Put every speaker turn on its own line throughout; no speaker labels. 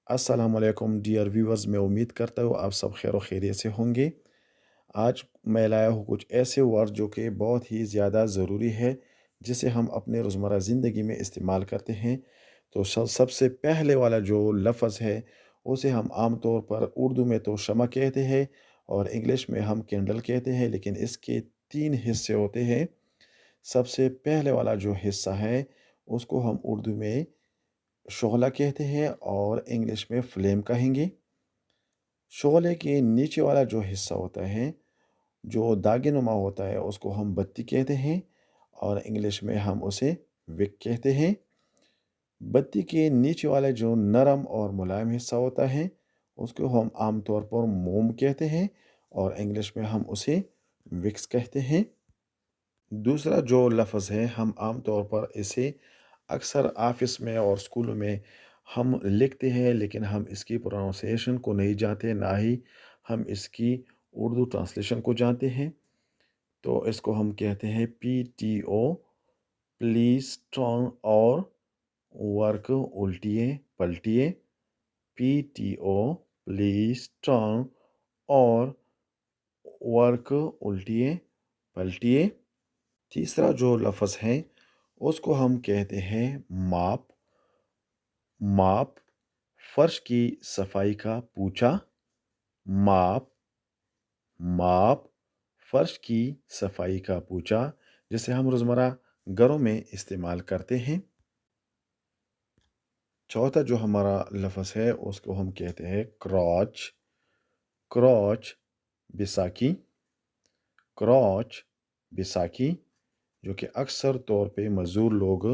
अस्सलाम वालेकुम dear viewers, मैं उम्मीद करता हूँ आप सब खैर खैरियत से होंगे। आज मैं लाया हूँ कुछ ऐसे वर्ड जो कि बहुत ही ज़्यादा ज़रूरी है, जिसे हम अपने रोज़मर्रा ज़िंदगी में इस्तेमाल करते हैं। तो सबसे पहले वाला जो लफ़्ज़ है, उसे हम आम तौर पर उर्दू में तो शमع कहते हैं और इंग्लिश में हम कैंडल कहते हैं, लेकिन इसके 3 हिस्से होते हैं। सबसे पहले वाला जो हिस्सा है, उसको हम उर्दू में शोला कहते हैं और इंग्लिश में फ्लेम कहेंगे। शोले के नीचे वाला जो हिस्सा होता है, जो दागिनुमा होता है, उसको हम बत्ती कहते हैं और इंग्लिश में हम उसे विक कहते हैं। बत्ती के नीचे वाला जो नरम और मुलायम हिस्सा होता है, उसको हम आम तौर पर मोम कहते हैं और इंग्लिश में हम उसे विक्स कहते हैं। दूसरा जो लफ्ज़ है, हम आम तौर पर इसे अक्सर ऑफ़िस में और स्कूलों में हम लिखते हैं, लेकिन हम इसकी प्रोनाउंसिएशन को नहीं जानते, ना ही हम इसकी उर्दू ट्रांसलेशन को जानते हैं। तो इसको हम कहते हैं पीटीओ, प्लीज़ टर्न और वर्क उल्टिए पलटिए। पीटीओ, प्लीज़ टर्न और वर्क उल्टिए पलटिए। तीसरा जो लफ्ज़ है, उसको हम कहते हैं माप। माप, फर्श की सफाई का पूछा। माप, माप, फर्श की सफाई का पूछा, जिसे हम रोज़मर्रा घरों में इस्तेमाल करते हैं। चौथा जो हमारा लफ्ज़ है, उसको हम कहते हैं क्रॉच। क्रॉच, बिसाकी। क्रॉच, बिसाकी, जो कि अक्सर तौर पे मज़दूर लोग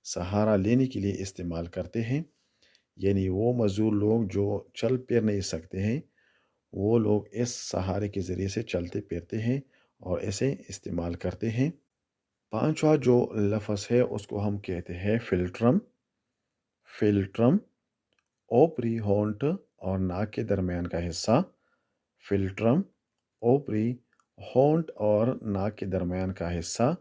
सहारा लेने के लिए इस्तेमाल करते हैं। यानी वो मज़दूर लोग जो चल फिर नहीं सकते हैं, वो लोग इस सहारे के ज़रिए से चलते फिरते हैं और इसे इस्तेमाल करते हैं। पांचवा जो लफ्ज़ है, उसको हम कहते हैं फ़िल्ट्रम। फ़िल्ट्रम, ओपरी होंठ और नाक के दरमियान का हिस्सा। फ़िल्ट्रम, ओपरी होंठ और नाक के दरमियान का हिस्सा,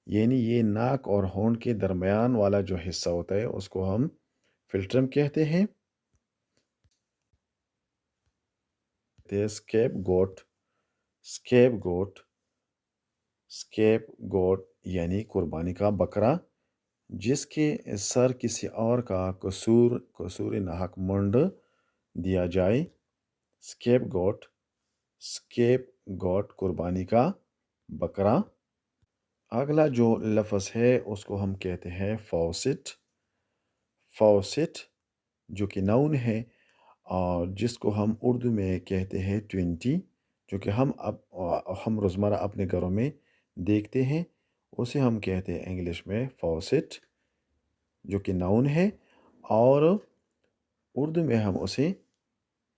यानी ये नाक और होंठ के दरमियान वाला जो हिस्सा होता है, उसको हम फ़िल्ट्रम कहते हैं। स्केप गोट। स्केप गोट, स्केप गोट यानी कुर्बानी का बकरा, जिसके सर किसी और का कसूर नाहक मुंड दिया जाए। स्केप गोट, स्केप गोट, कुर्बानी का बकरा। अगला जो लफ्ज़ है, उसको हम कहते हैं फॉसेट। फॉसेट, जो कि नाउन है और जिसको हम उर्दू में कहते हैं ट्वेंटी, जो कि हम रोज़मर्रा अपने घरों में देखते हैं, उसे हम कहते हैं इंग्लिश में फॉसेट, जो कि नाउन है और उर्दू में हम उसे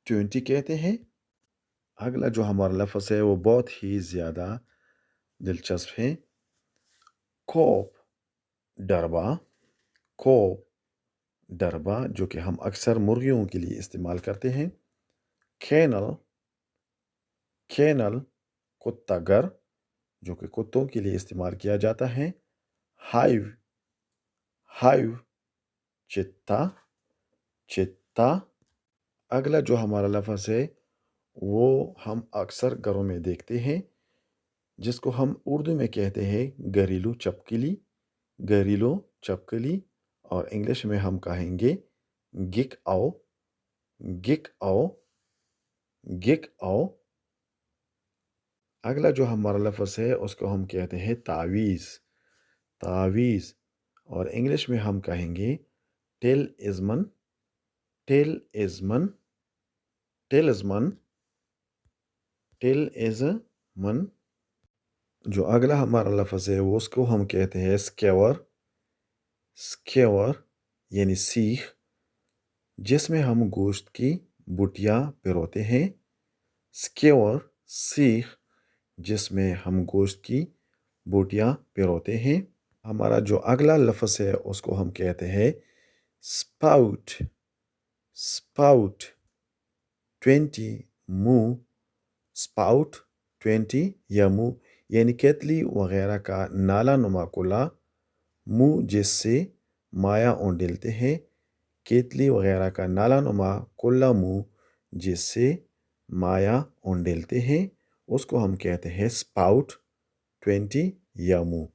ट्वेंटी कहते हैं। अगला जो हमारा लफ्ज़ है, वो बहुत ही ज़्यादा दिलचस्प है। कोप, डरबा। कोप, डरबा, जो कि हम अक्सर मुर्गियों के लिए इस्तेमाल करते हैं। कैनल, कैनल, कुत्ता घर, जो कि कुत्तों के लिए इस्तेमाल किया जाता है। हाइव, हाइव, चित्ता, चित्ता। अगला जो हमारा लफ्ज़ है, वो हम अक्सर घरों में देखते हैं, जिसको हम उर्दू में कहते हैं घरेलू चपकली। घरेलू चपकली और इंग्लिश में हम कहेंगे गिक आओ, गिक आओ, गिक आओ। अगला जो हमारा लफ्ज़ है, उसको हम कहते हैं तावीज़। तावीज़ और इंग्लिश में हम कहेंगे टेलिस्मन, टेलिस्मन, टेलिस्मन, टेलिस्मन। जो अगला हमारा लफ्ज़ है, वो उसको हम कहते हैं स्केवर। स्केवर यानी सीख, जिसमें हम गोश्त की बुटियाँ पिरोते हैं। स्केवर, सीख, जिसमें हम गोश्त की बोटियाँ पिरोते हैं। हमारा जो अगला लफ्ज़ है, उसको हम कहते हैं स्पाउट। स्पाउट, ट्वेंटी, मुंह। स्पाउट, ट्वेंटी या मुंह, यानी केतली वगैरह का नाला नुमा कुला, मुंह जिससे माया उंडेलते हैं, کیتلی وغیرہ کا نالا نما کلا منہ جس سے مایا اونڈیلتے ہیں اس کو ہم کہتے ہیں اسپاؤٹ 20 یا منہ۔